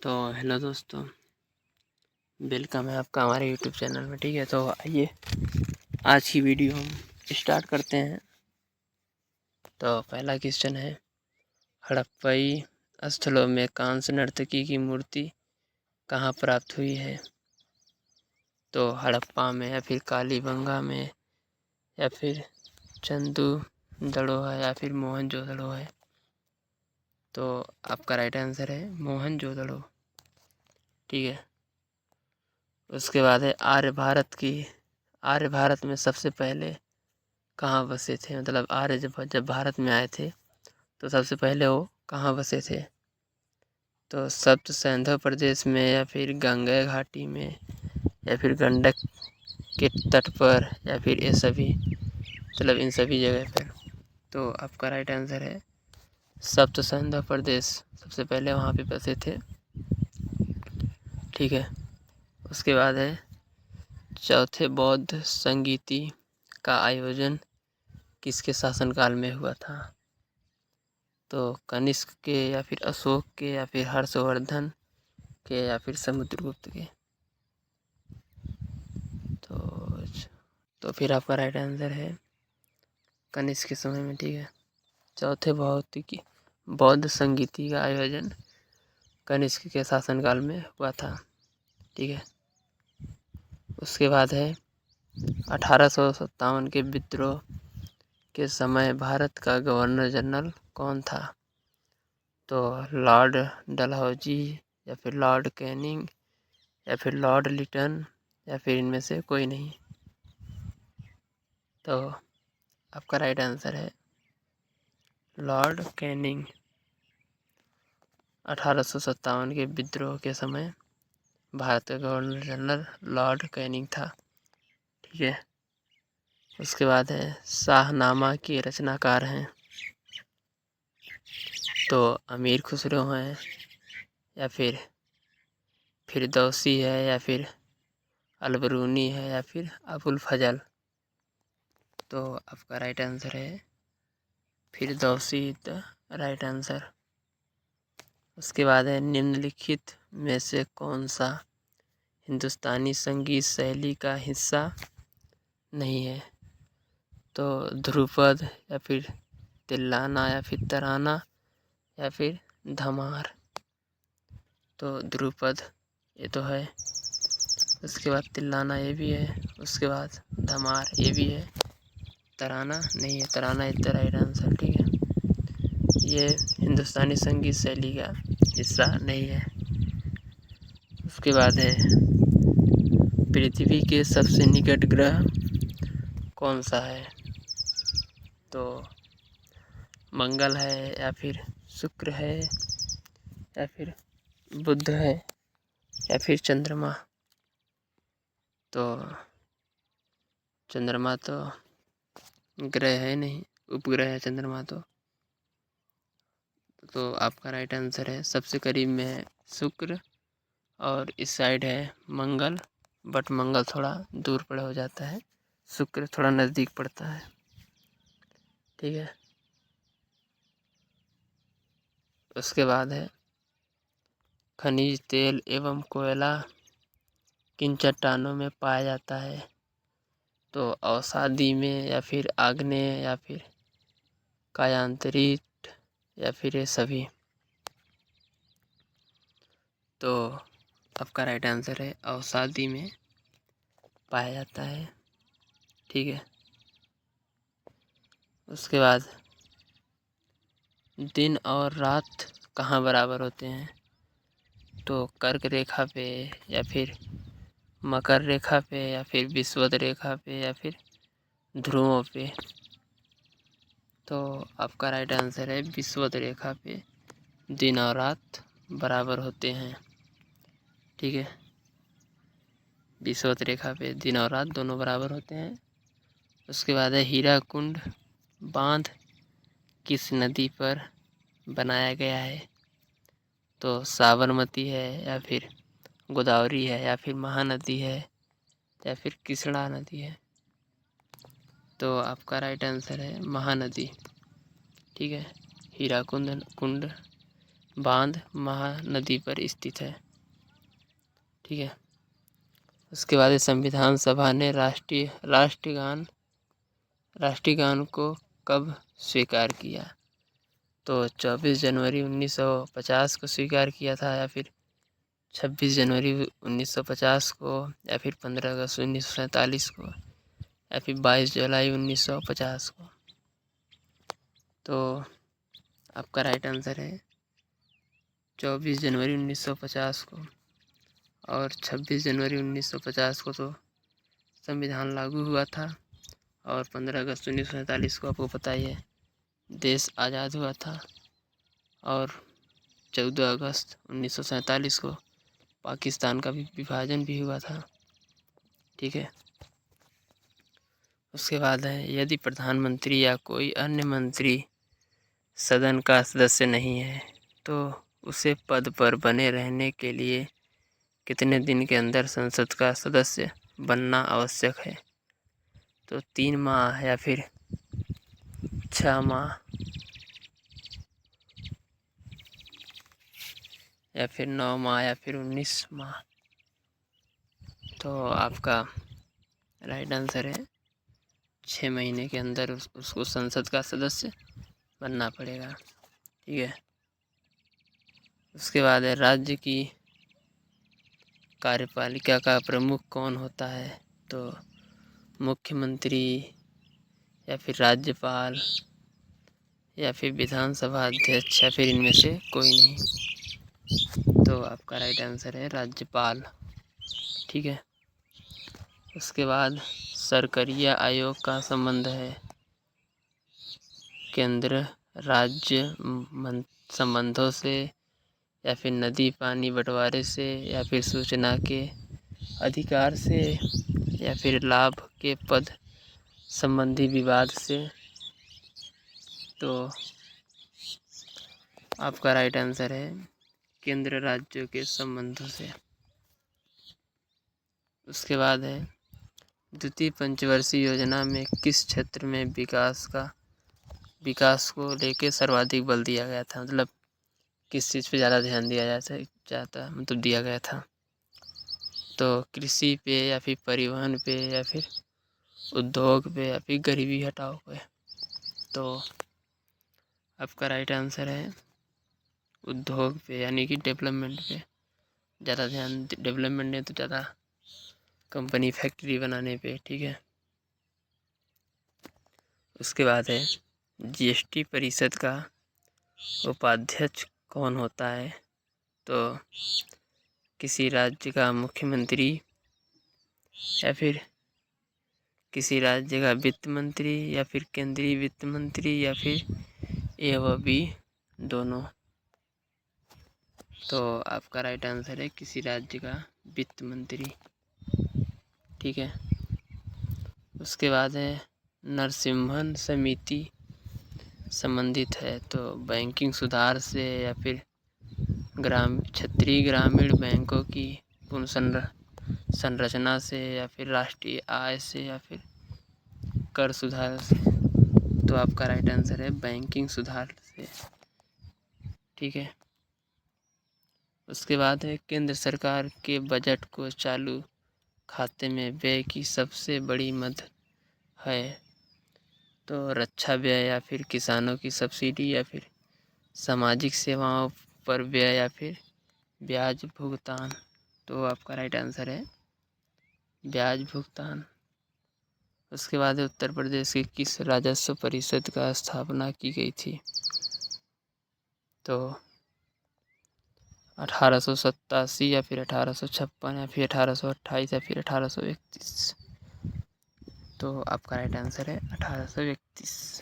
तो हेलो दोस्तों, वेलकम है आपका हमारे यूट्यूब चैनल में। ठीक है, तो आइए आज की वीडियो हम स्टार्ट करते हैं। तो पहला क्वेश्चन है, हड़प्पई स्थलों में कांस्य नर्तकी की मूर्ति कहाँ प्राप्त हुई है? तो हड़प्पा में, या फिर कालीबंगा में, या फिर चंदू है, या फिर मोहनजोदड़ो है। तो आपका राइट आंसर है मोहनजोदड़ो। ठीक है, उसके बाद है आर्य भारत में सबसे पहले कहाँ बसे थे? मतलब आर्य जब भारत में आए थे तो सबसे पहले वो कहाँ बसे थे? तो सप्त सिंधु प्रदेश में, या फिर गंगा घाटी में, या फिर गंडक के तट पर, या फिर ये सभी, मतलब इन सभी जगह पर। तो आपका राइट आंसर है सप्त सिंधु प्रदेश, सबसे पहले वहाँ पे बसे थे। ठीक है, उसके बाद है चौथे बौद्ध संगीति का आयोजन किसके शासनकाल में हुआ था? तो कनिष्क के, या फिर अशोक के, या फिर हर्षवर्धन के, या फिर समुद्रगुप्त के। तो फिर आपका राइट आंसर है कनिष्क के समय में। ठीक है, चौथे बौद्ध संगीति का आयोजन कनिष्क के शासनकाल में हुआ था। ठीक है, उसके बाद है 1857 के विद्रोह के समय भारत का गवर्नर जनरल कौन था? तो लॉर्ड डलहौजी, या फिर लॉर्ड कैनिंग, या फिर लॉर्ड लिटन, या फिर इनमें से कोई नहीं। तो आपका राइट आंसर है लॉर्ड कैनिंग। 1857 के विद्रोह के समय भारत का गवर्नर जनरल लॉर्ड कैनिंग था। ठीक है, उसके बाद है शाहनामा के रचनाकार हैं। तो अमीर खुसरो हैं, या फिर फिरदौसी है, या फिर अलबरूनी है, या फिर अबुल फजल। तो आपका राइट आंसर है फिरदौसी द राइट आंसर। उसके बाद है निम्नलिखित में से कौन सा हिंदुस्तानी संगीत शैली का हिस्सा नहीं है? तो ध्रुपद, या फिर तिल्लाना, या फिर तराना, या फिर धमार। तो ध्रुपद ये तो है, उसके बाद तिल्लाना ये भी है, उसके बाद धमार ये भी है, तराना नहीं है, तराना इज द राइट आंसर। ठीक है, ये हिंदुस्तानी संगीत शैली का हिस्सा नहीं है। उसके बाद है पृथ्वी के सबसे निकट ग्रह कौन सा है? तो मंगल है, या फिर शुक्र है, या फिर बुध है, या फिर चंद्रमा। तो चंद्रमा तो ग्रह है नहीं, उपग्रह है चंद्रमा। तो आपका राइट आंसर है सबसे करीब में है शुक्र, और इस साइड है मंगल, बट मंगल थोड़ा दूर पड़ हो जाता है, शुक्र थोड़ा नज़दीक पड़ता है। ठीक है, उसके बाद है खनिज तेल एवं कोयला किन चट्टानों में पाया जाता है? तो अवसादी में, या फिर आग्नेय, या फिर कायांतरित, या फिर ये सभी। तो आपका राइट आंसर है अवसादी में पाया जाता है। ठीक है, उसके बाद दिन और रात कहाँ बराबर होते हैं? तो कर्क रेखा पे, या फिर मकर रेखा पे, या फिर विषुवत रेखा पे, या फिर ध्रुवों पे। तो आपका राइट आंसर है विषुवत रेखा पे दिन और रात बराबर होते हैं। ठीक है, विषुवत रेखा पे दिन और रात दोनों बराबर होते हैं। उसके बाद है हीराकुंड बांध किस नदी पर बनाया गया है? तो साबरमती है, या फिर गोदावरी है, या फिर महानदी है, या फिर कृष्णा नदी है। तो आपका राइट आंसर है महानदी। ठीक है, हीराकुंड कुंड बांध महानदी पर स्थित है। ठीक है। उसके बाद संविधान सभा ने राष्ट्रगान को कब स्वीकार किया? तो 24 जनवरी 1950 को स्वीकार किया था, या फिर 26 जनवरी 1950 को, या फिर 15 अगस्त 1947 को, या फिर 22 जुलाई 1950 को। तो आपका राइट आंसर है 24 जनवरी 1950 को। और 26 जनवरी 1950 को तो संविधान लागू हुआ था, और 15 अगस्त 1947 को आपको पता ही है देश आज़ाद हुआ था, और 14 अगस्त 1947 को पाकिस्तान का भी विभाजन भी हुआ था। ठीक है। उसके बाद है, यदि प्रधानमंत्री या कोई अन्य मंत्री सदन का सदस्य नहीं है तो उसे पद पर बने रहने के लिए कितने दिन के अंदर संसद का सदस्य बनना आवश्यक है? तो 3 माह, या फिर 6 माह, या फिर 9 माह, या फिर 19 माह। तो आपका राइट आंसर है 6 महीने के अंदर उसको संसद का सदस्य बनना पड़ेगा। ठीक है। उसके बाद है, राज्य की कार्यपालिका का प्रमुख कौन होता है? तो मुख्यमंत्री, या फिर राज्यपाल, या फिर विधानसभा अध्यक्ष, या फिर इनमें से कोई नहीं। तो आपका राइट आंसर है राज्यपाल। ठीक है। उसके बाद सरकरिया आयोग का संबंध है केंद्र राज्य संबंधों से, या फिर नदी पानी बंटवारे से, या फिर सूचना के अधिकार से, या फिर लाभ के पद संबंधी विवाद से। तो आपका राइट आंसर है केंद्र राज्यों के संबंधों से। उसके बाद है, द्वितीय पंचवर्षीय योजना में किस क्षेत्र में विकास को लेके सर्वाधिक बल दिया गया था? मतलब किस चीज़ पे ज़्यादा ध्यान दिया दिया गया था? तो कृषि पे, या फिर परिवहन पे, या फिर उद्योग पे, या फिर गरीबी हटाओ पे। तो आपका राइट आंसर है उद्योग पे, यानी कि डेवलपमेंट पे ज़्यादा ध्यान, डेवलपमेंट ने तो ज़्यादा कंपनी फैक्ट्री बनाने पे। ठीक है। उसके बाद है, जीएसटी परिषद का उपाध्यक्ष कौन होता है? तो किसी राज्य का मुख्यमंत्री, या फिर किसी राज्य का वित्त मंत्री, या फिर केंद्रीय वित्त मंत्री, या फिर ए व बी दोनों। तो आपका राइट आंसर है किसी राज्य का वित्त मंत्री। ठीक है। उसके बाद है, नरसिम्हन समिति संबंधित है तो बैंकिंग सुधार से, या फिर क्षेत्रीय ग्रामीण बैंकों की संरचना से, या फिर राष्ट्रीय आय से, या फिर कर सुधार से। तो आपका राइट आंसर है बैंकिंग सुधार से। ठीक है। उसके बाद है, केंद्र सरकार के बजट को चालू खाते में व्यय की सबसे बड़ी मद है? तो रक्षा व्यय, या फिर किसानों की सब्सिडी, या फिर सामाजिक सेवाओं पर व्यय, या फिर ब्याज भुगतान। तो आपका राइट आंसर है ब्याज भुगतान। उसके बाद उत्तर प्रदेश की किस राजस्व परिषद का स्थापना की गई थी? तो 1887, या फिर 1856, या फिर 1828, या फिर 1831। तो आपका राइट आंसर है 1831।